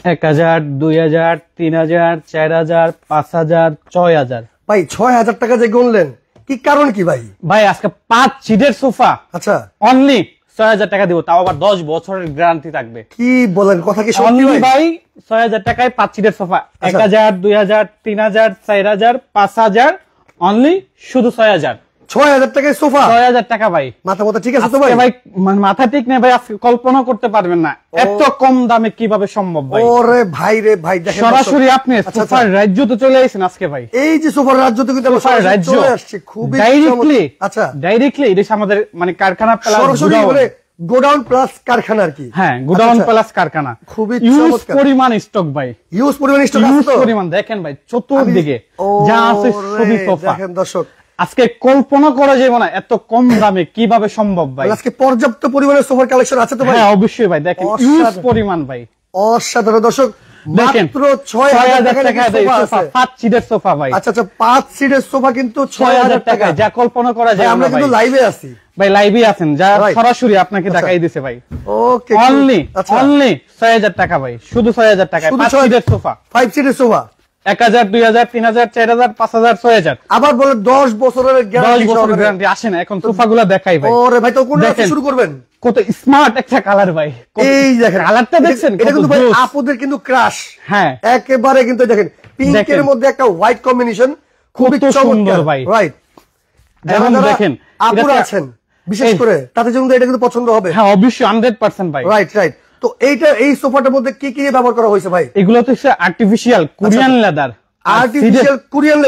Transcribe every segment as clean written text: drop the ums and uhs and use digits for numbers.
1000, 2000, 3000, 4000, 5000, 6000। ভাই 6000 টাকা যে গুনলেন কি কারণ কি ভাই? ভাই আজকে 5 সিটের সোফা আচ্ছা অনলি 6000 টাকা দিব, তাও আবার 10 বছরের গ্যারান্টি থাকবে। কি বলেন, কথা কি সত্যি ভাই? 6000 টাকায় 5 সিটের সোফা, 1000, 2000, 3000, 4000, 5000, অনলি শুধু 6000। 6000 টাকায় সোফা, 6000 টাকা ভাই। মাথা মতো ঠিক আছে তো ভাই? ভাই মাথা ঠিক নেই ভাই, আজকে কল্পনা করতে পারবেন না এত কম দামে কিভাবে সম্ভব ভাই। ওরে ভাই রে ভাই, দেখেন সরাসরি আপনি সোফার রাজ্যতে চলে আসেন আজকে ভাই। এই যে সোফার রাজ্যতে কিন্তু আমরা সরাসরি চলে আসছি, খুবই ডাইরেক্টলি। আচ্ছা ডাইরেক্টলি এটা আমাদের মানে কারখানা প্লাস সরাসরি মানে গোডাউন প্লাস কারখানা আর কি। হ্যাঁ, গোডাউন প্লাস কারখানা। খুবই ইউজ পরিমাণ স্টক ভাই, ইউজ পরিমাণ স্টক আছে তো? পরিমাণ দেখেন ভাই চতুর্দিকে যা আছে সবই সোফা। দেখেন দর্শক, আজকে কল্পনা করা যায় না এত কম দামে কিভাবে সম্ভব ভাই। আজকে পর্যাপ্ত পরিমাণের সোফার কালেকশন আছে তো ভাই? হ্যাঁ অবশ্যই ভাই, দেখেন ইউজ পরিমাণ ভাই, অসাধারণ দর্শক। মাত্র 6000 টাকায় সোফা, 5 সিটের সোফা ভাই। আচ্ছা আচ্ছা, 5 সিটের সোফা কিন্তু 6000 টাকা, যা কল্পনা করা যায়। আমরা কিন্তু লাইভে আছি ভাই, লাইভে আছেন, যা সরাসরি আপনাকে দেখাই দিছে ভাই। ওকে, অনলি 6000 টাকা ভাই, শুধু 6000 টাকায় 5 সিটের সোফা, 5 সিটের সোফা। 1000, 2000, 3000, 4000, 5000, 6000। আবার বলে 10 বছরের গ্যারান্টি। আসে না এখন সোফাগুলো দেখাই ভাই। ওরে ভাই, তো কোন থেকে শুরু করবেন? কত স্মার্ট একটা কালার ভাই, এই দেখেন কালারটা দেখছেন? এটা কিন্তু ভাই আপুদের কিন্তু ক্রাশ। হ্যাঁ একেবারে কিন্তু দেখেন পিঙ্কের মধ্যে একটা হোয়াইট কম্বিনেশন, খুবই সুন্দর ভাই। রাইট, যেমন দেখেন আপুরা আছেন বিশেষ করে তাদের জন্য এটা কিন্তু পছন্দ হবে। হ্যাঁ অবশ্যই 100% ভাই। Right right. তো এই সোফাটার মধ্যে কি কি ব্যবহার করা হয়েছে ভাই? এগুলো তো artificial Korean leather, artificial Korean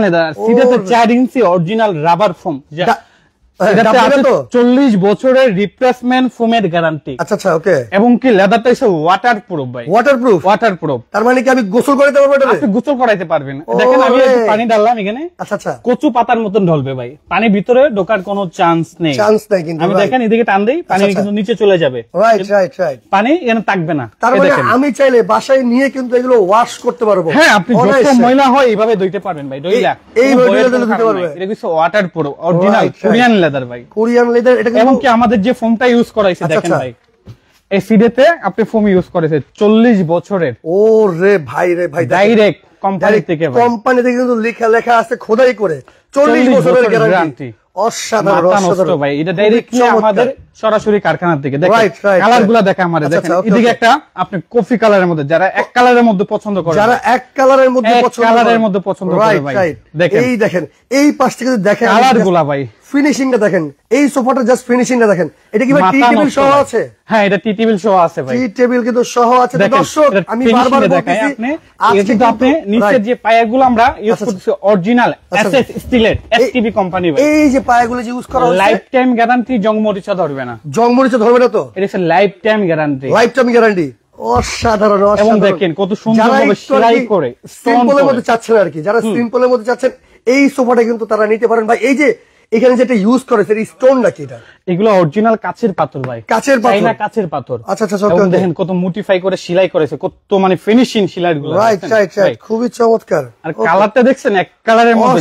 leather. সিটেতে 4 ইঞ্চি অরিজিনাল রাবার ফোম, এটাতে আছে 40 বছরের রিপ্লেসমেন্ট ফোমের গ্যারান্টি। আচ্ছা আচ্ছা, ওকে। এবং কি লেদারটা হচ্ছে ওয়াটারপ্রুফ ভাই। ওয়াটারপ্রুফ তার মানে কি আমি গোসল করাইতে পারবো এটাতে? আপনি গোসল করাইতে পারবেন। দেখেন আমি একটু পানি ঢাললাম এখানে। আচ্ছা আচ্ছা, কচু পাতার মতন ঢলবে ভাই, পানি ভিতরে ঢোকার কোনো চান্স নেই। কিন্তু আমি দেখেন এদিকে টান দেই, পানি কিন্তু নিচে চলে যাবে। রাইট রাইট রাইট, পানি এখানে থাকবে না। তার মানে আমি চাইলে বাসায় নিয়ে কিন্তু এগুলো ওয়াশ করতে পারবো। হ্যাঁ, আপনি যত ময়লা হয় এইভাবে ধুইতে পারবেন ভাই। ধুইলা এইভাবে ধুইতে পারবেন। এটা কিছু ওয়াটারপ্রুফ অরিজিনাল কোরিয়ান লেদার ভাই। এবং কি আমাদের যে ফোমটা ইউজ করা হয়েছে দেখেন ভাই, এই সিডেতে আপনি ফোম ইউজ করেছে 40 বছরের। ও রে ভাই রে ভাই, ডাইরেক্ট কোম্পানি থেকে ভাই, কোম্পানি থেকে কিন্তু লেখা আছে খোদাই করে 40 বছরের গ্যারান্টি। অসাধারণ ভাই, এটা ডাইরেক্টলি আমাদের সরাসরি কারখানা থেকে। দেখেন কালারগুলো দেখে আমাদের, দেখেন এদিকে একটা আপনি কফি কালারের মধ্যে, যারা এক কালারের মধ্যে পছন্দ করে, যারা এক কালারের মধ্যে পছন্দ করে ভাই, দেখেন এই দেখেন এই পাশ থেকে দেখেন কালারগুলো ভাই, ফিনিশিংটা দেখেন, এই সোফাটা জাস্ট ফিনিশিংটা দেখেন। এটা কি ভাই টি টেবিল সহ আছে? হ্যাঁ, এটা টি টেবিল সহ আছে ভাই। টি টেবিল কিন্তু সহ আছে। দর্শক আমি বারবার বলতেছি, আজকে কিন্তু আপনি নিচের যে পায়াগুলো আমরা ইউজ করতেছি অরিজিনাল এসএস স্টিলের এসটিবি কোম্পানি ভাই। এই যে পায়াগুলো যে ইউজ করা হচ্ছে, লাইফ টাইম গ্যারান্টি, জংমরিচা ধরবে না। জংমরিচা ধরবে না তো? এটা হচ্ছে life time guarantee. Life time guarantee, অসাধারণ। এবং দেখেন কত সুন্দরভাবে সেলাই করে সিম্পলের মধ্যে চাচ্ছেন আর কি, যারা সিম্পলের মধ্যে চাচ্ছেন এই সোফাটা কিন্তু তারা নিতে পারেন ভাই। এই যে এখানে যেটা ইউজ করেছে এই স্টোন নাকি এটা? এগুলো অরিজিনাল কাচের পাথর ভাই, কাচের পাথর, চাইনা কাচের পাথর। আচ্ছা আচ্ছা, এবং দেখেন কত মোটিফাই করে সেলাই করেছে, কত মানে ফিনিশিং সেলাইগুলো। রাইট রাইট রাইট, খুবই চমৎকার। আর কালারটা দেখছেন এক কালারের মধ্যে,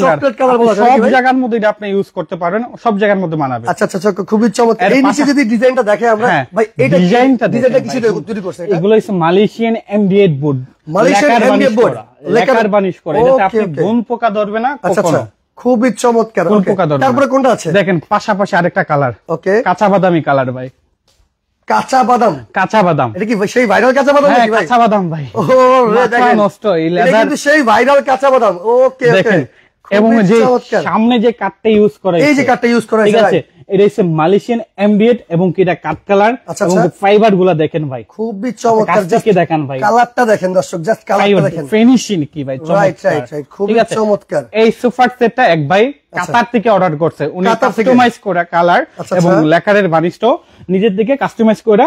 চকলেট কালার বলা যায়, সব জায়গার মধ্যে এটা আপনি ইউজ করতে পারবেন, সব জায়গার মধ্যে মানাবে। আচ্ছা আচ্ছা, খুবই চমৎকার। এই নিচে যদি ডিজাইনটা দেখে আমরা ভাই, এটা ডিজাইনটা কিছু তৈরি করছে, এগুলো হচ্ছে Malaysian MDF board, Malaysian MDF board lacquer varnish করে, এটাতে আপনি গুণ পোকা ধরবে না কখনো। খুবই চমৎকার। তারপরে কোনটা আছে? দেখেন পাশাপাশি আরেকটা কালার, ওকে, কাঁচা বাদামি কালার ভাই। কাঁচা বাদাম, এটা কি সেই ভাইরাল কাঁচা বাদাম নাকি ভাই? কাঁচা বাদাম ভাই, ও দেখেন নষ্ট, এটা কিন্তু সেই ভাইরাল কাঁচা বাদাম। ওকে ওকে। এবং যে সামনে যে কাঠটা ইউজ করা, এই যে কাঠটা ইউজ করা, ঠিক আছে, এটা হচ্ছে মালয়েশিয়ান এমডিএড এবং কি এটা কাট কালার, এবং ফাইবার গুলা দেখেন ভাই, খুবই চমৎকার। জাস্ট দেখেন ভাই, কালারটা দেখেন দর্শক, জাস্ট কালারটা দেখেন, ফিনিশিং কি ভাই, রাইট রাইট রাইট, খুবই চমৎকার। এই সোফার সেটটা এক ভাই কাতার থেকে অর্ডার করছে, উনি কাস্টমাইজ করা কালার এবং লেকারের বানিশটাও নিজের দিকে কাস্টমাইজ করে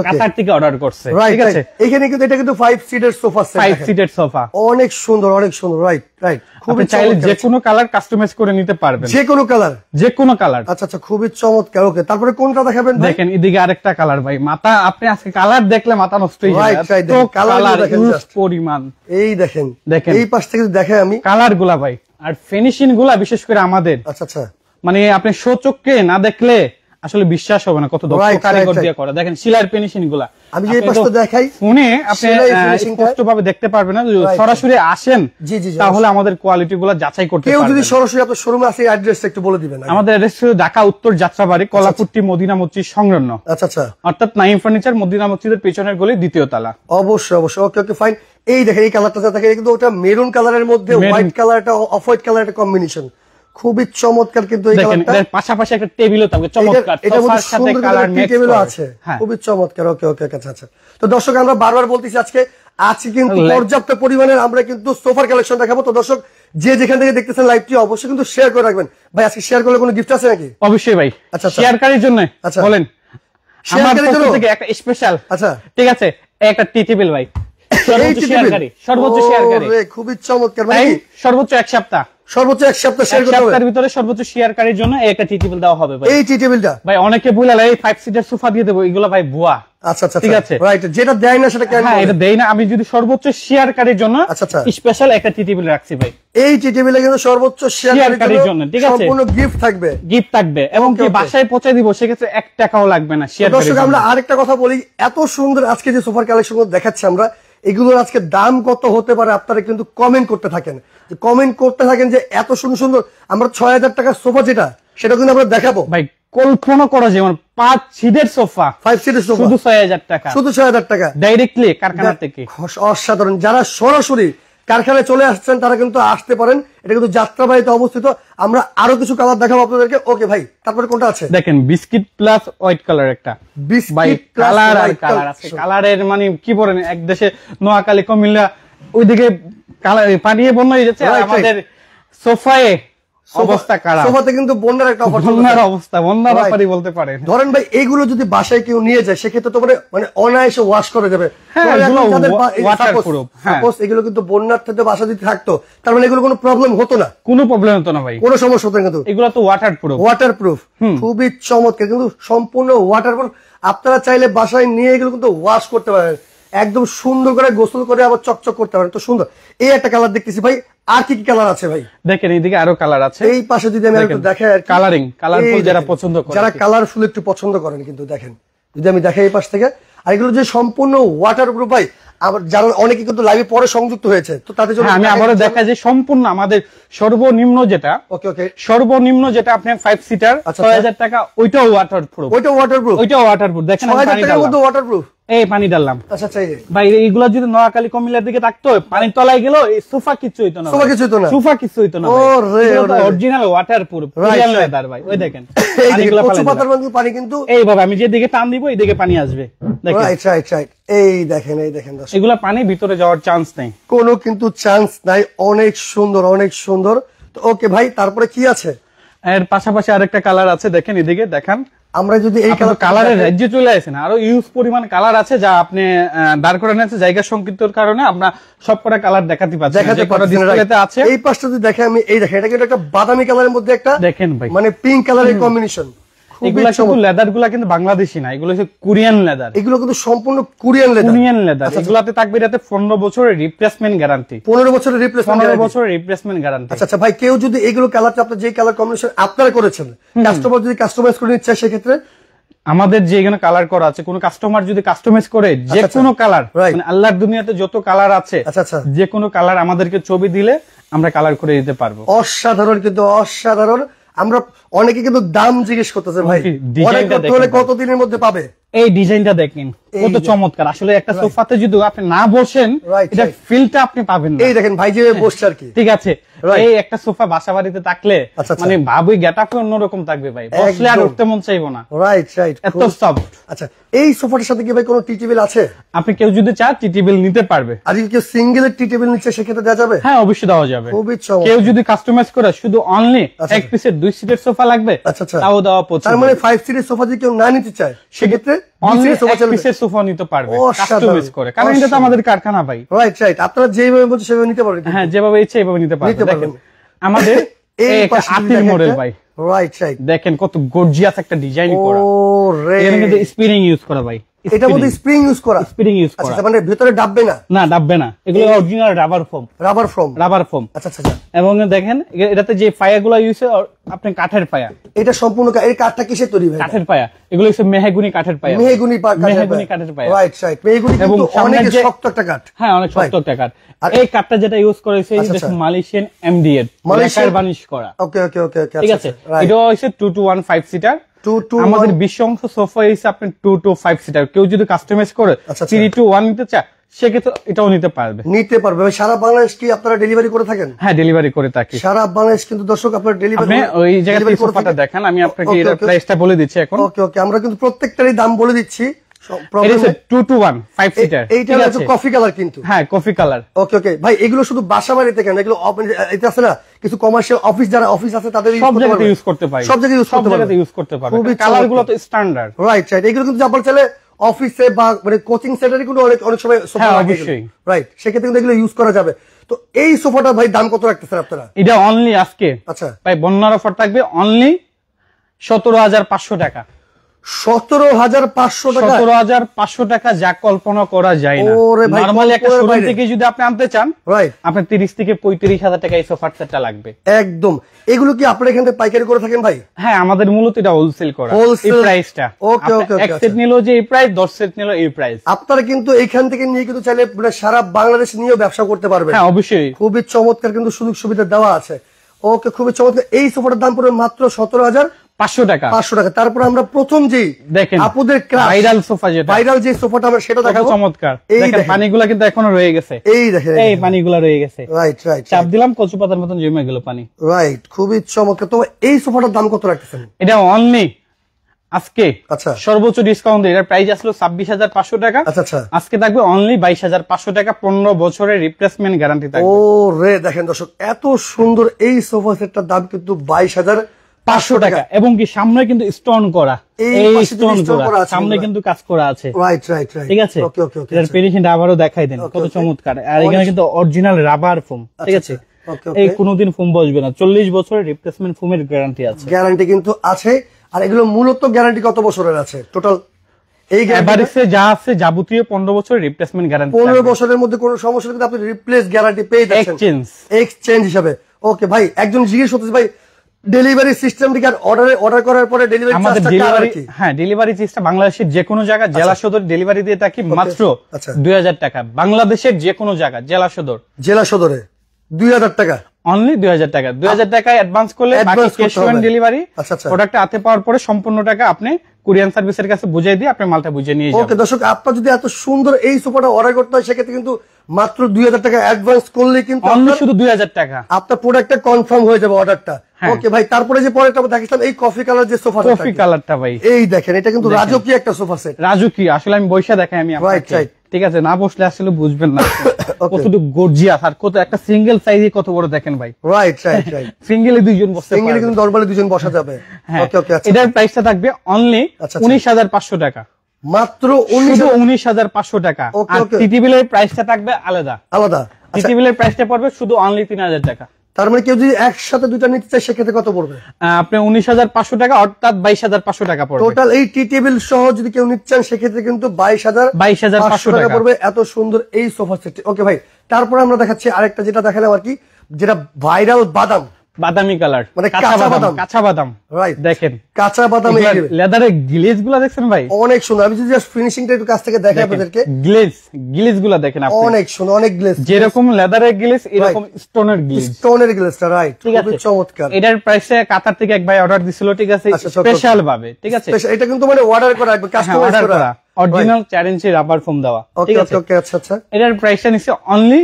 কাতার থেকে অর্ডার করছে, ঠিক আছে। এখানে কিন্তু এটা কিন্তু 5 সিটের সোফা সেট, 5 সিটের সোফা, অনেক সুন্দর অনেক সুন্দর। রাইট রাইট, খুবই চাইলে যে কোনো কালার কাস্টমাইজ করে নিতে পারবেন, যে কোনো কালার, যে কোনো কালার। আচ্ছা আচ্ছা, খুবই চমৎকার। ওকে, তারপরে কোনটা দেখাবেন? দেখেন এদিকে আরেকটা কালার ভাই, মাথা আপনি আজকে কালার দেখলে মাথা নষ্ট হয়ে যাবে, তো কালার ইউজ পরিমাণ। এই দেখেন এই পাশ থেকে দেখে আমি কালারগুলা ভাই, আর ফিনিশিং গুলা বিশেষ করে আমাদের, আচ্ছা আচ্ছা, মানে আপনি চোখে না দেখলে আসলে বিশ্বাস হবে না কত দক্ষ কারিগর দিয়ে করা। দেখেন শিলার ফিনিশিং গুলা আমি যে পাশে দেখাই ফোনে আপনি স্পষ্টভাবে দেখতে পারবেন না, সরাসরি আসেন তাহলে আমাদের কোয়ালিটি গুলা যাচাই করতে পারবেন। কেউ যদি সরাসরি আপনার শোরুমে আসে অ্যাড্রেসটা একটু বলে দিবেন। আমাদের অ্যাড্রেস হলো ঢাকা উত্তর যাত্রাবাড়ি কলাকুট্টি মদিনা মসজিদ সংলগ্ন। আচ্ছা আচ্ছা, অর্থাৎ নাইম ফার্নিচার মদিনা মসজিদের পেছনের গলি দ্বিতীয় তলা। অবশ্যই অবশ্যই, ওকে ওকে ফাইন। এই দেখেন এই কালারটা থাকে কিন্তু ওটা মেরুন কালারের মধ্যে হোয়াইট কালারটা অফ হোয়াইট কালারের কম্বিনেশন, খুবই চমৎকার। কিন্তু এই কালারটা পাশাপাশি একটা টেবিলও থাকবে চমৎকার, এটার মধ্যে সাথে কালার টেবিলও আছে, খুবই চমৎকার। ওকে ওকে, আচ্ছা আচ্ছা। তো দর্শক আমরা বারবার বলতেছি আজকে কিন্তু পর্যাপ্ত পরিমাণের আমরা কিন্তু সোফার কালেকশন দেখাবো। তো দর্শক যে যেখান থেকে দেখতেছেন লাইভটি অবশ্যই কিন্তু শেয়ার করে রাখবেন। ভাই আজকে শেয়ার করলে কোনো গিফট আছে নাকি? অবশ্যই ভাই, আচ্ছা শেয়ারকারীর জন্য বলেন, শেয়ারকারীর জন্য থেকে একটা স্পেশাল। আচ্ছা ঠিক আছে, একটা টি টেবিল ভাই, সর্বোচ্চ শেয়ারকারী, সর্বোচ্চ শেয়ারকারী, খুবই চমৎকার ভাই। সর্বোচ্চ এক সপ্তাহ শেয়ার করতে হবে, সপ্তাহের ভিতরে সর্বোচ্চ শেয়ারকারীর জন্য একটা টি টেবিল দেওয়া হবে ভাই। এই টি টেবিলটা ভাই অনেকে বলে এই 5 সিটার সোফা দিয়ে দেবো, এগুলো ভাই ভুয়া। আচ্ছা আচ্ছা ঠিক আছে, রাইট, যেটা দেয় না সেটা কেন? হ্যাঁ এটা দেই না, আমি যদি সর্বোচ্চ শেয়ারকারীর জন্য স্পেশাল একটা টি টেবিল রাখছি ভাই। এই টি টেবিলে কিন্তু সর্বোচ্চ শেয়ারকারীর জন্য ঠিক আছে সম্পূর্ণ গিফট থাকবে এবং কি বাসায় পৌঁছে দিব, সেক্ষেত্রে 1 টাকাও লাগবে না শেয়ারকারীর জন্য। দর্শক আমরা আরেকটা কথা বলি, এত সুন্দর আজকে যে সোফার কালেকশন দেখাচ্ছি আমরা, এগুলোর আজকে দাম কত হতে পারে আপনারা কিন্তু কমেন্ট করতে থাকেন, যে এত সুন্দর সুন্দর আমরা 6000 টাকার সোফা যেটা সেটা কিন্তু আমরা দেখাবো ভাই। কল্পনা করা যেমন 5 সিটের সোফা, 5 সিটের সোফা শুধু 6000 টাকা, শুধু 6000 টাকা ডাইরেক্টলি কারখানা থেকে। অসাধারণ। যারা সরাসরি কারখানায় চলে আসছেন তারা কিন্তু আসতে পারেন, এটা কিন্তু যাত্রাবাড়িতে অবস্থিত। আমরা আরো কিছু কালার দেখাবো আপনাদেরকে। ওকে ভাই, তারপরে কোনটা আছে? দেখেন বিস্কিট প্লাস হোয়াইট কালার, একটা বিস্কিট কালার আর কালার আছে। কালারের মানে কি বলেন, এক দেশে নোয়াখালী কুমিল্লা ওইদিকে কালার পানিয়ে বন্যা হয়ে যাচ্ছে, আমাদের সোফায়ে অবস্থা খারাপ। সোফাতে কিন্তু বন্যার একটা অবস্থা, বন্যার ব্যাপারই বলতে পারেন। ধরেন ভাই এইগুলো যদি বাসায় কেউ নিয়ে যায় সেক্ষেত্রে তো মানে অনায়াসে ওয়াশ করে দেবে। এগুলো কিন্তু বন্যার থেকে বাসা যদি থাকতো তার মানে এগুলো কোনো প্রবলেম হতো না, কোনো প্রবলেম হতো না ভাই, কোনো সমস্যা হতো না। কিন্তু এগুলো তো ওয়াটারপ্রুফ, খুবই চমৎকার, কিন্তু সম্পূর্ণ ওয়াটারপ্রুফ। আপনারা চাইলে বাসায় নিয়ে এগুলো কিন্তু ওয়াশ করতে পারেন, একদম সুন্দর করে গোসল করে আবার চকচক করতে পারেন। তো সুন্দর। এই একটা কালার দেখতেছি ভাই, আর কি কি কালার আছে ভাই? দেখেন এইদিকে আরো কালার আছে। এই পাশে যদি আমি একটু দেখাই, কালারফুল যারা পছন্দ করেন, যারা কালারফুল একটু পছন্দ করেন কিন্তু দেখেন, যদি আমি দেখাই এই পাশ থেকে। আর এগুলো যে সম্পূর্ণ ওয়াটারপ্রুফ ভাই, আবার যারা অনেকে কিন্তু লাইভে পরে সংযুক্ত হয়েছে তো তাদের জন্য আমি আবারও দেখাই যে সম্পূর্ণ আমাদের সর্বনিম্ন যেটা, ওকে ওকে, সর্বনিম্ন যেটা আপনি 5 সিটার 6000 টাকা, ওইটাও ওয়াটারপ্রুফ, দেখেন 6000 টাকার মধ্যে ওয়াটারপ্রুফ। এই পানি ডাললাম। আচ্ছা আচ্ছা ভাই, এইগুলা যদি নোয়াখালী কুমিল্লার দিকে থাকতো, পানির তলায় গেল, এই সোফা কিছু হইতো না, সোফা কিছু হইতো না। অরিজিনাল ওয়াটারপ্রুফ রিয়েল লেদার ভাই। ওই দেখেন পানি কিন্তু এইভাবে আমি যেদিকে টান দিব এইদিকে পানি আসবে। এই দেখেন এগুলা পানি ভিতরে যাওয়ার চান্স নেই, কোনো কিন্তু চান্স নাই। অনেক সুন্দর, অনেক সুন্দর। তো ওকে ভাই, তারপরে কি আছে? এর পাশাপাশি আরেকটা কালার আছে, দেখেন এদিকে দেখান। আমরা যদি এই কালারের রাজ্যে চলে আসে না, আরো ইউজ পরিমাণ কালার আছে যা আপনি দাঁড় করানো আছে, জায়গা সংকীর্ণের কারণে আমরা সবকটা কালার দেখাতে পাচ্ছি, ডিসপ্লেতে আছে। এই পাশটা যদি দেখে আমি, এই দেখেন এটা কিন্তু একটা বাদামি কালারের মধ্যে একটা, দেখেন ভাই মানে পিঙ্ক কালারের কম্বিনেশন। এগুলা কিন্তু লেদার গুলা কিন্তু বাংলাদেশি না, এগুলো হচ্ছে কোরিয়ান লেদার, এগুলো কিন্তু সম্পূর্ণ কোরিয়ান লেদার। এগুলাতে থাকবে এটাতে 15 বছরের রিপ্লেসমেন্ট গ্যারান্টি, 15 বছরের রিপ্লেসমেন্ট গ্যারান্টি। আচ্ছা আচ্ছা ভাই, কেউ যদি এগুলো কালারটা আপনার যে কালার কম্বিনেশন আপনারা করেছেন, কাস্টমার যদি কাস্টমাইজ করে নিতে চায় সেক্ষেত্রে আমাদের যে এখানে কালার করা আছে, কোন কাস্টমার যদি কাস্টমাইজ করে যে কোনো কালার, মানে আল্লাহর দুনিয়াতে যত কালার আছে যে কোনো কালার আমাদেরকে ছবি দিলে আমরা কালার করে দিতে পারবো। অসাধারণ, কিন্তু অসাধারণ। আমরা অনেকে কিন্তু দাম জিজ্ঞেস করতেছে ভাই, কতদিনের মধ্যে পাবে? এই ডিজাইনটা দেখেন কত চমৎকার। আসলে একটা সোফাতে যদি আপনি না বসেন, এটা ফিলটা আপনি পাবেন না। এই দেখেন ভাই যে বসছে আর কি, ঠিক আছে। এই একটা সোফা বাসা বাড়িতে থাকলে মানে ভাবই গেটআপ অন্যরকম থাকবে ভাই, বসলে আর উঠতে মন চাইবো না। রাইট, এত সফট। আচ্ছা, এই সোফাটার সাথে কি ভাই কোনো টি টেবিল আছে? আপনি কেউ যদি চায় টি টেবিল নিতে পারবে। আর যদি কেউ সিঙ্গেল টি টেবিল নিচ্ছে সেক্ষেত্রে দেওয়া যাবে? হ্যাঁ অবশ্যই দেওয়া যাবে। কেউ যদি কাস্টমাইজ করে শুধু অনলি এক পিসের 2 সিটের সোফা লাগবে, তাও দেওয়া পড়ছে। তার মানে 5 সিটের সোফা যদি কেউ না নিতে চায় সেক্ষেত্রে সোফা নিতে পারবে কাস্টমাইজ করে, কারণ এটা তো আমাদের কারখানা ভাই। রাইট, আপনারা যেভাবে বলছেন সেভাবে নিতে পারবেন। হ্যাঁ, যেভাবে ইচ্ছে এইভাবে নিতে পারবেন। দেখেন আমাদের এই আতির মডেল ভাই, রাইট, দেখেন কত গর্জিয়াস একটা ডিজাইন করা। এর মধ্যে স্প্রিং ইউজ করা ভাই, এটার মধ্যে স্প্রিং ইউজ করা। আচ্ছা, মানে ভিতরে ডাববে না? না, ডাববে না, এগুলো অরিজিনাল রাবার ফোম। আচ্ছা আচ্ছা। এবং দেখেন এটাতে যে ফায়ারগুলো আপনি কাঠের পায়া। এটা সম্পূর্ণ এই কাঠটা কিসের তৈরি ভাই? কাঠের পায়া। এগুলো হচ্ছে মেহগনি কাঠের পায়া। মেহগনি কাঠের পায়া। Right right. মেহগনি কিন্তু অনেক শক্ত একটা কাঠ। হ্যাঁ, অনেক শক্ত একটা কাঠ। এই কাঠটা যেটা ইউজ করেছে এটা মালয়েশিয়ান এমডিএফ, লেকার বানিশ করা। ওকে ওকে ওকে ওকে, ঠিক আছে। এটা হচ্ছে 2 to 1 5 সিটার। আমাদের 20 অংশ সোফা হইছে আপনি 2 to 5 সিটার। কেউ যদি কাস্টমাইজ করে 3 to 1 নিতে চায় সেক্ষেত্রে এটাও নিতে পারবে। সারা বাংলাদেশ কি আপনারা ডেলিভারি করে থাকেন? হ্যাঁ, ডেলিভারি করে থাকি সারা বাংলাদেশ। কিন্তু দর্শক আপনারা ডেলিভারি, আপনি ওই জায়গায় সোফাটা দেখেন, আমি আপনাকে এর প্রাইসটা বলে দিচ্ছি এখন। ওকে ওকে, আমরা কিন্তু প্রত্যেকটারই দাম বলে দিচ্ছি। এটা 2 to 1 5 সিটার। এইটা হচ্ছে কফি কালার কিন্তু। হ্যাঁ, কফি কালার। ওকে ওকে ভাই, এগুলো শুধু বাসা বাড়িতে কেন, এগুলো এটা আছে না কিছু কমার্শিয়াল অফিস, যারা অফিস আছে তাদের সব জায়গায় ইউজ করতে পারে। সব জায়গায় ইউজ করতে পারে। কালারগুলো তো স্ট্যান্ডার্ড। Right right. এগুলো কিন্তু আপনারা চাইলে অফিসে বা মানে কোচিং সেন্টারে কিন্তু অনেক সময় সোফা লাগে। রাইট, সেক্ষেত্রে কিন্তু এগুলো ইউজ করা যাবে। তো এই সোফাটা ভাই দাম কত রাখতেছেন আপনারা? এটা অনলি আজকে আচ্ছা ভাই বন্যার অফার থাকবে অনলি 17,500 টাকা। 17,500 টাকা। 17,500 টাকা, যা কল্পনা করা যায় না। নরমালি একটা শোরুম থেকে যদি আপনি আনতে চান, রাইট, আপনার 30 থেকে 35,000 টাকা এই সোফার সেটটা লাগবে। একদম। এগুলো কি আপনারা এখান থেকে পাইকারি করে থাকেন ভাই? হ্যাঁ, আমাদের মূলত এটা হোলসেল করা। এই প্রাইসটা ওকে ওকে ওকে, এক সেট নিলো যে এই প্রাইস, 10 সেট নিলো এই প্রাইস। আপনারা কিন্তু এখান থেকে নিয়ে কিন্তু চাইলে সারা বাংলাদেশ নিয়েও ব্যবসা করতে পারবেন। হ্যাঁ, অবশ্যই। খুবই চমৎকার কিন্তু সুযোগ সুবিধা দেওয়া আছে। ওকে, খুবই চমৎকার। এই সোফাটার দাম পড়বে মাত্র 17,500 টাকা। 500 টাকা। তারপর আমরা প্রথম যে দেখেন আপুদের ভাইরাল সোফা, যেটা ভাইরাল যে সোফাটা আমরা সেটা দেখাবো। চমৎকার। দেখেন পানিগুলো কিন্তু এখনো রয়ে গেছে। এই দেখেন, এই পানিগুলো রয়ে গেছে। Right right. চাপ দিলাম কচু পাতার মতন জমে গেল পানি। রাইট, খুবই চমৎকার। তো এই সোফাটার দাম কত রাখতেছেন? এটা অনলি আজকে আচ্ছা সর্বোচ্চ ডিসকাউন্ট দিয়ে এর প্রাইস আসলো 26,500 টাকা। আচ্ছা আচ্ছা, আজকে থাকবে অনলি 22,500 টাকা। 15 বছরের রিপ্লেসমেন্ট গ্যারান্টি থাকবে। ও রে, দেখেন দর্শক, এত সুন্দর এই সোফা সেটটার দাম কিন্তু 22,500 টাকা। এবং কি সামনে কিন্তু স্টোন করা, এই স্টোন করা সামনে কিন্তু কাজ করা আছে। রাইট রাইট রাইট, ঠিক আছে। ওকে ওকে ওকে, এর ফিনিশিংটা আবারো দেখাই দেন, কত চমৎকার। আর এখানে কিন্তু অরিজিনাল রাবার ফোম, ঠিক আছে। এই কোনোদিন ফোম বসবে না। 40 বছরের রিপ্লেসমেন্ট ফোমের গ্যারান্টি আছে। গ্যারান্টি কিন্তু আছে। আর এগুলো মূলত গ্যারান্টি কত বছরের আছে টোটাল? এই এভারেজে যা আছে যাবতীয় 15 বছরের রিপ্লেসমেন্ট গ্যারান্টি। 15 বছরের মধ্যে কোনো সমস্যা কিন্তু আপনি রিপ্লেস গ্যারান্টি পেয়ে যাচ্ছেন এক্সচেঞ্জ হিসাবে। ওকে ভাই, একজন জিজ্ঞেস করতেছে ভাই ডেলিভারি সিস্টেমটি কি অর্ডার করার পরে ডেলিভারি চার্জটা কি? হ্যাঁ, ডেলিভারি চার্জটা বাংলাদেশের যে কোনো জায়গা জেলা সদর ডেলিভারি দিয়ে থাকি মাত্র 2000 টাকা। বাংলাদেশের যে কোনো জায়গা জেলা সদরে 2000 টাকা, অনলি 2000 টাকা। 2000 টাকা অ্যাডভান্স করলে বাকি ক্যাশ অন ডেলিভারি। প্রোডাক্ট হাতে পাওয়ার পরে সম্পূর্ণ টাকা আপনি কুরিয়ার সার্ভিসের কাছে বুঝিয়ে দিয়ে আপনি মালটা বুঝিয়ে নিয়ে যাবেন। ওকে দর্শক, আপনার যদি এত সুন্দর এই সোফাটা অর্ডার করতে হয় সেক্ষেত্রে কিন্তু মাত্র 2000 টাকা অ্যাডভান্স করলে কিন্তু অনলি শুধু 2000 টাকা আপনার প্রোডাক্টটা কনফার্ম হয়ে যাবে অর্ডারটা। ওকে ভাই, তারপরে যে পরেরটা দেখিয়েছিলাম এই কফি কালার যে সোফাটা, কফি কালারটা ভাই এই দেখেন, এটা কিন্তু রাজকীয় একটা সোফা সেট। রাজকীয় আসলে আমি বইসা দেখাই আমি আপনাকে, ঠিক আছে। না বসলে আসলে বুঝবেন না কতটুকু গর্জিয়াস আর কত একটা সিঙ্গেল সাইজে কত বড় দেখেন ভাই। রাইট রাইট রাইট, সিঙ্গেলে দুইজন বসতে পারবে, সিঙ্গেলে কিন্তু নরমালি দুইজন বসা যাবে। ওকে ওকে, আচ্ছা। এটার প্রাইসটা থাকবে অনলি 19,500 টাকা। মাত্র 19,500 টাকা। আর টিটিবিলের প্রাইসটা থাকবে আলাদা। টিটিবিলের প্রাইসটা পড়বে শুধু অনলি 3,000 টাকা। তার মানে কেউ যদি একসাথে দুইটা নিতে চায় সেক্ষেত্রে কত পড়বে? আপনি 19,500 টাকা, অর্থাৎ 22,500 টাকা পড়বে টোটাল। এই টি টেবিল সহ যদি কেউ নিতে চান সেক্ষেত্রে কিন্তু 22,500 টাকা পড়বে এত সুন্দর এই সোফা সেট। ওকে ভাই, তারপরে আমরা দেখাচ্ছি আরেকটা, যেটা দেখালাম আর কি, যেটা ভাইরাল বাদামি কালার, মানে কাঁচা বাদাম। রাইট, দেখেন কাঁচা বাদাম। লেদারের গ্লেজ গুলা দেখছেন ভাই, অনেক সুন্দর। আমি যদি জাস্ট ফিনিশিংটা একটু কাছ থেকে দেখাই আপনাদেরকে, গ্লেজ গুলা দেখেন আপনি, অনেক সুন্দর, অনেক গ্লেজ। যেরকম লেদারের গ্লেজ এরকম স্টোনের গ্লেজটা। রাইট, খুব চমৎকার। এটার প্রাইসে কাতার থেকে এক ভাই অর্ডার দিছিল, ঠিক আছে, স্পেশাল ভাবে, ঠিক আছে। এটা কিন্তু মানে অর্ডার করা, কাস্টমাইজ করা, অরিজিনাল 4 ইঞ্চি রাবার ফোম দেওয়া, ঠিক আছে। ওকে, আচ্ছা আচ্ছা। এটার প্রাইসটা নিচ্ছে অনলি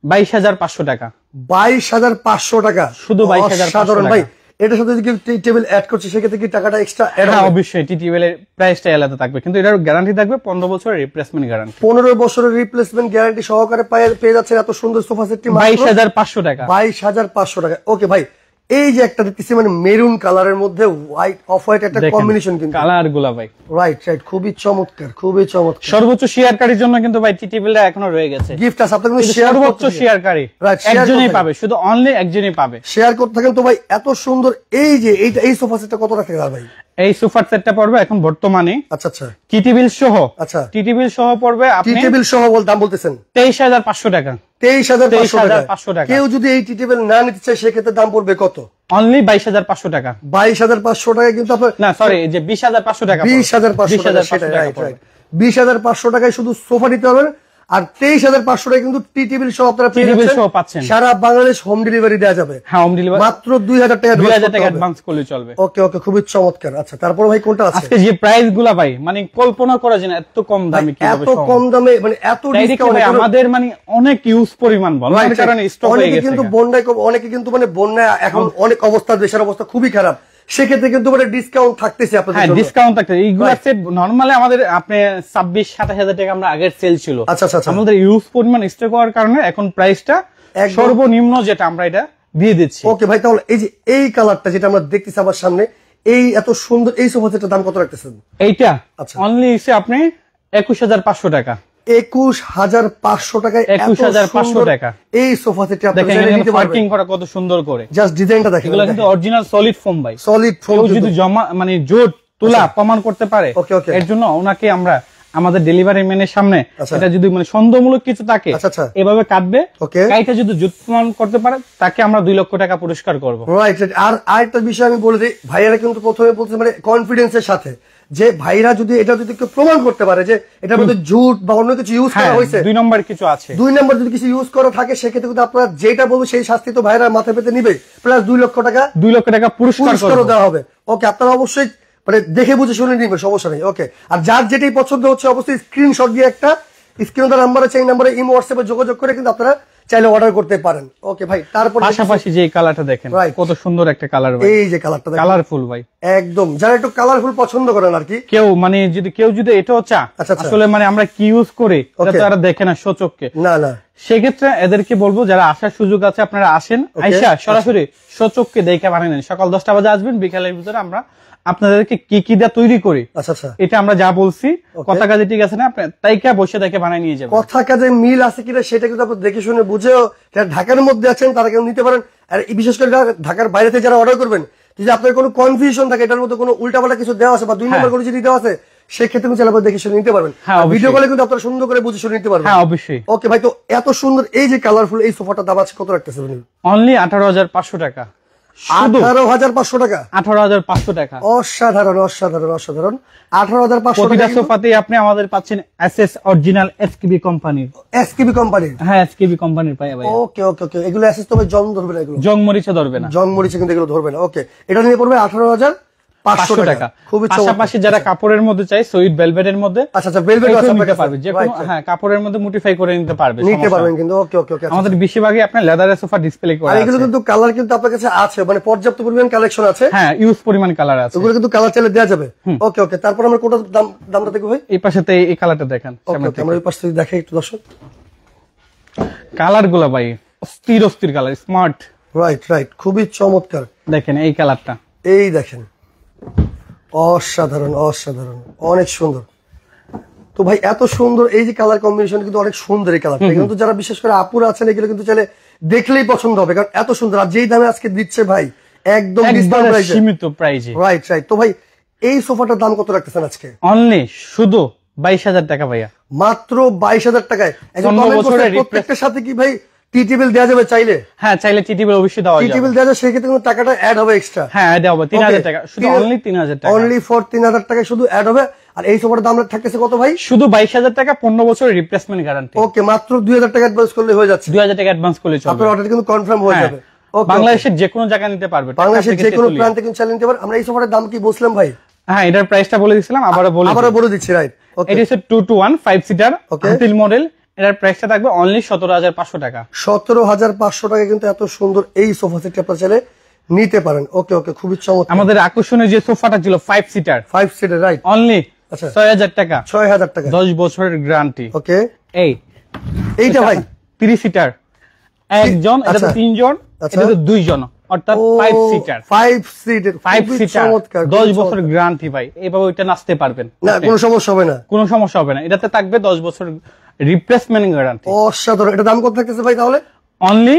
22,500 টাকা। 22,500 টাকা, শুধু 22,500 টাকা। ভাই, এটার সাথে যদি টেবিল অ্যাড করছে সেক্ষেত্রে কি টাকাটা এক্সট্রা অ্যাড হবে? অবশ্যই, টি টেবিলের প্রাইসটা আলাদা থাকবে, কিন্তু এটার গ্যারান্টি থাকবে 15 বছরের রিপ্লেসমেন্ট গ্যারান্টি। 15 বছরের রিপ্লেসমেন্ট গ্যারান্টি সহকারে পেয়ে যাচ্ছেন এত সুন্দর সোফা সেটটি 22,500 টাকা। 22,500 টাকা। ওকে ভাই, এই যে একটা দেখতেছি মানে মেরুন কালারের মধ্যে হোয়াইট, অফ হোয়াইট একটা কম্বিনেশন, কিন্তু কালার গুলা ভাই রাইট রাইট, খুবই চমৎকার, খুবই চমৎকার। সর্বোচ্চ শেয়ারকারীর জন্য কিন্তু ভাই টি টেবিলটা এখনো রয়ে গেছে। গিফট আছে আপনাদের, সর্বোচ্চ শেয়ারকারী একজনই পাবে, শুধু অনলি একজনই পাবে। শেয়ার করতে থাকেন। তো ভাই, এত সুন্দর এই যে এই সোফা সেটটা কত টাকা ভাই? এই সোফা সেটটা পড়বে এখন বর্তমানে, আচ্ছা আচ্ছা, টি টেবিল সহ, আচ্ছা, টি টেবিল সহ পড়বে, আপনি টি টেবিল সহ দাম বলতেছেন 23,500 টাকা। 23,500 টাকা। কেউ যদি এই টি টেবিল না নিতে চায় সেক্ষেত্রে দাম পড়বে কত? অনলি 22,500 টাকা। 22,500 টাকা কিন্তু আপনার, না সরি, যে 20,500 টাকা, 20,500 টাকা, সেটা রাইট রাইট। 20,500 টাকায় শুধু সোফা নিতে পারবেন, আর 23,500 টাকায় কিন্তু টি টেবিল সহ আপনারা পাচ্ছেন। সারা বাংলাদেশ হোম ডেলিভারি দেওয়া যাবে। হ্যাঁ, হোম ডেলিভারি মাত্র 2,000 টাকা অ্যাডভান্স করলে চলবে। ওকে ওকে, খুবই চমৎকার। আচ্ছা, তারপর ভাই কোনটা আছে? আজকে যে প্রাইস গুলা ভাই মানে কল্পনা করা যায় না, এত কম দামে কিভাবে, এত কম দামে মানে এত ডিসকাউন্ট আমাদের মানে অনেক ইউজ পরিমাণ বলার কারণে স্টক হয়ে গেছে। কিন্তু বন্যায় অনেকে কিন্তু মানে বন্যায় এখন অনেক অবস্থা, দেশের অবস্থা খুবই খারাপ, সেক্ষেত্রে কিন্তু মানে ডিসকাউন্ট থাকতেছে আপনাদের জন্য। হ্যাঁ, ডিসকাউন্ট থাকতেছে। এইগুলা সেট নরমালি আমাদের আপনি 26-27 টাকা আমরা আগের সেল ছিল। আচ্ছা আচ্ছা, আমাদের ইউজ পরিমাণ স্টক হওয়ার কারণে এখন প্রাইসটা সর্বনিম্ন যেটা আমরা এটা দিয়ে দিচ্ছি। ওকে ভাই, তাহলে এই যে এই কালারটা যেটা আমরা দেখতেছি আমার সামনে, এই এত সুন্দর এই সোফা সেটের দাম কত রাখতেছেন? এইটা অনলি এসে আপনি 21,500 টাকা। 21,500 টাকায় 21,500 টাকা এই সোফা সেটটি আপনি নিতে পারবেন। পার্কিং করা কত সুন্দর করে, জাস্ট ডিজাইনটা দেখেন। এগুলো কিন্তু অরিজিনাল সলিড ফোম ভাই, সলিড ফোম। যদি জমা মানে জোট তোলা প্রমাণ করতে পারে, এর জন্য ওনাকে আমরা আমাদের ডেলিভারি ম্যানের সামনে এটা যদি মানে সন্দেহমূলক কিছু থাকে এভাবে কাটবে, কাইটা যদি জোট প্রমাণ করতে পারে তাকে আমরা 2 লক্ষ টাকা পুরস্কার করব। রাইট। আর আরেকটা বিষয় আমি বলে দিই, ভাইয়ারা কিন্তু প্রথমে বলছে মানে কনফিডেন্সের সাথে যে ভাইরা যদি এটা যদি কেউ প্রমাণ করতে পারে যে এটার মধ্যে ঝুট বা অন্য কিছু ইউজ করা হয়েছে, 2 নম্বর কিছু আছে, 2 নম্বর যদি কিছু ইউজ করা থাকে সেক্ষেত্রে কিন্তু আপনারা যেটা বলবো সেই শাস্তি তো ভাইরা মাথা পেতে নিবে, প্লাস 2 লক্ষ টাকা পুরস্কার দেওয়া হবে। ওকে, আপনারা অবশ্যই মানে দেখে বুঝে শুনে নিবে, সমস্যা নেই। ওকে, আর যার যেটাই পছন্দ হচ্ছে অবশ্যই স্ক্রিনশট দিয়ে একটা স্ক্রিনে নাম্বার আছে, এই নাম্বারে ইমো হোয়াটসঅ্যাপে যোগাযোগ করে কিন্তু আপনারা চাইলে অর্ডার করতে পারেন। ওকে ভাই, তারপর পাশাপাশি যে কালারটা দেখেন কত সুন্দর একটা কালার ভাই, এই যে কালারটা দেখেন কালারফুল ভাই, একদম যারা একটু কালারফুল পছন্দ করেন আর কি, কেউ মানে কেউ যদি এটাও চা আসলে মানে আমরা কি ইউজ করি এটা তো আর দেখে না সচক্ষে, না না, সেক্ষেত্রে এদেরকে বলবো যারা আসার সুযোগ আছে আপনারা আসেন, আইসা সরাসরি সচক্ষে দেখে বানিয়ে নেন। সকাল 10টা বাজে আসবেন, বিকালের ভিতরে আমরা আপনাদেরকে কি কি দিয়ে তৈরি করি এটা আমরা যা বলছি কথা কাজে ঠিক আছে না, আপনি তাইকা বসে দেখে বানাই নিয়ে যাবেন। কথা কাজে মিল আছে কিনা সেটা কিন্তু আপনি দেখে শুনে বুঝেও, ঢাকার মধ্যে আছেন তারা কেউ নিতে পারেন। আর বিশেষ করে ঢাকার বাইরে থেকে যারা অর্ডার করবেন, যদি আপনার কোনো কনফিউশন থাকে এটার মধ্যে কোনো উল্টাপাল্টা কিছু দেওয়া আছে বা 2 নম্বর কোনো কিছু দেওয়া আছে, সেক্ষেত্রে কিন্তু চাইলে দেখে শুনে নিতে পারবেন। ভিডিও কলে কিন্তু আপনারা সুন্দর করে বুঝে শুনে নিতে পারবেন। হ্যাঁ অবশ্যই। ওকে ভাই, তো এত সুন্দর এই যে কালারফুল এই সোফাটার দাম আছে কত রাখতেছেন? অনলি 18,500 টাকা। 18,500 টাকা? 18,500 টাকা। অসাধারণ অসাধারণ অসাধারণ। 18,500 প্রতিটা সোফাতেই আপনি আমাদের পাচ্ছেন এসএস অরিজিনাল এসকেবি কোম্পানির। এসকেবি কোম্পানির? হ্যাঁ, এসকেবি কোম্পানির পাই ভাই। ওকে ওকে ওকে, এগুলো এসএস তবে জং ধরবে না, এগুলো জং মরিচা ধরবে না, জং মরিচা কিন্তু এগুলো ধরবে না। ওকে, এটা নিয়ে পড়বে 18,500 টাকা। খুবই পাশাপাশি যারা কাপড়ের মধ্যে চাই সুইট ভেলভেটের মধ্যে, আচ্ছা আচ্ছা, ভেলভেট আছে আপনাদের পারবে যে কোনো, হ্যাঁ কাপড়ের মধ্যে মডিফাই করে নিতে পারবেন কিন্তু। ওকে ওকে ওকে, আমাদের বেশিরভাগই আপনার লেদারের সোফা ডিসপ্লে করা আছে। আর এগুলো কিন্তু কালার কিন্তু আপনার কাছে আছে, মানে পর্যাপ্ত পরিমাণ কালেকশন আছে। হ্যাঁ, ইউজ পরিমাণ কালার আছে, ওগুলো কিন্তু কালার চাইলে দেওয়া যাবে। ওকে ওকে, তারপর আমরা কোনটা দামটা দেখব ভাই? এই পাশেতে এই কালারটা দেখেন, আমরা এই পাশে দেখাই একটু দর্শক। কালারগুলো ভাই অস্থির অস্থির কালার, স্মার্ট। রাইট রাইট, খুবই চমৎকার। দেখেন এই কালারটা, এই দেখেন, অসাধারণ অসাধারণ, অনেক সুন্দর। তো ভাই এত সুন্দর এই যে কালার কম্বিনেশন কিন্তু অনেক সুন্দর এই কালারটা, কিন্তু যারা বিশেষ করে আপুরা আছেন এগুলো কিন্তু চাইলে দেখলেই পছন্দ হবে, কারণ এত সুন্দর। আর যেই দামে আজকে দিচ্ছে ভাই একদম সীমিত প্রাইসে। Right right. তো ভাই এই সোফাটার দাম কত রাখতেছেন আজকে? অনলি শুধু 22,000 টাকা ভাইয়া, মাত্র 22,000 টাকায়। প্রত্যেকটার সাথে কি ভাই টি টেবিল দেওয়া যাবে চাইলে? হ্যাঁ, চাইলে টি টেবিল অবশ্যই দেওয়া যাবে। টি টেবিল দেওয়া যাবে, সেক্ষেত্রে কিন্তু টাকাটা অ্যাড হবে এক্সট্রা। হ্যাঁ, অ্যাড হবে 3,000 টাকা, শুধু অনলি 3,000 টাকা, অনলি ফর 3,000 টাকা শুধু অ্যাড হবে। আর এই সোফাটার দাম থাকতেছে কত ভাই? শুধু 22,000 টাকা, 15 বছরের রিপ্লেসমেন্ট গ্যারান্টি। ওকে, মাত্র 2,000 টাকা অ্যাডভান্স করলে হয়ে যাচ্ছে। 2,000 টাকা অ্যাডভান্স করলে চলবে, আপনার অর্ডার কিন্তু কনফার্ম হয়ে যাবে। বাংলাদেশের যে কোনো জায়গায় নিতে পারবে, বাংলাদেশের যে কোনো প্রান্তে কিন্তু চালিয়ে নিতে পারবে। আমরা এই সোফাটার দাম কি বলছিলাম ভাই? হ্যাঁ, এটার প্রাইসটা বলে দিয়েছিলাম, আবারও বলে দিচ্ছি। রাইট, এটা হচ্ছে 2-to-1 5 সিটার আনটিল মডেল। এটার প্রাইসটা থাকবে অনলি 17,500 টাকা। 17,500 টাকা কিন্তু এত সুন্দর এই সোফা সেটটি আপনারা চাইলে নিতে পারেন। ওকে ওকে, খুবই চমৎকার। আমাদের আকর্ষণীয় যে সোফাটা ছিল 5 সিটার, রাইট, অনলি 6,000 টাকা। 6,000 টাকা, 10 বছরের গ্যারান্টি। ওকে, এইটা ভাই 3 সিটার, একজন, এটা 3 জন, এটা 2 জন, অর্থাৎ 5 সিটার। 5 সিটার 10 বছরের গ্যারান্টি ভাই, এইভাবে ওইটা নাচতে পারবেন না, কোনো সমস্যা হবে না, কোনো সমস্যা হবে না। এটাতে থাকবে 10 বছর রিপ্লেসমেন্ট গ্যারান্টি। অসাধারণ। এটা দাম কত থাকতেছে ভাই তাহলে? অনলি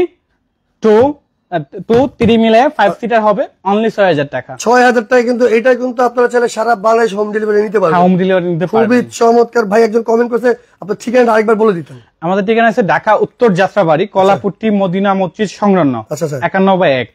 3 মিলে 5 সিটার হবে অনলি 6000 টাকা। 6000 টাকা কিন্তু এটা কিন্তু আপনারা চাইলে সারা বাংলাদেশ হোম ডেলিভারি নিতে পারবেন। হোম ডেলিভারি নিতে পারবেন। খুবই চমৎকার। ভাই একজন কমেন্ট করেছে, আপনার ঠিকানাটা আরেকবার বলে দিতেন। আমাদের ঠিকানা আছে ঢাকা উত্তর যাত্রাবাড়ি, কলাপুট্টি মদিনা মসজিদ সংলগ্ন, 51/1।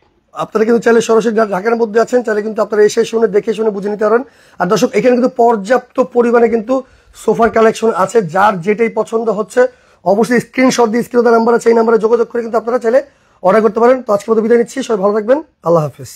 আপনারা কিন্তু চাইলে সরাসরি ঢাকার মধ্যে আছেন, চাইলে কিন্তু আপনারা এসে শুনে দেখে শুনে বুঝে নিতে পারেন। আর দর্শক এখানে কিন্তু পর্যাপ্ত পরিমাণে কিন্তু সোফার কালেকশন আছে, যার যেটাই পছন্দ হচ্ছে অবশ্যই স্ক্রিনশট দিয়ে স্ক্রিনে নাম্বার আছে, এই নাম্বারে যোগাযোগ করে কিন্তু আপনারা চাইলে অর্ডার করতে পারেন। তো আজকের মতো বিদায় নিচ্ছি, সবাই ভালো থাকবেন, আল্লাহ হাফেজ।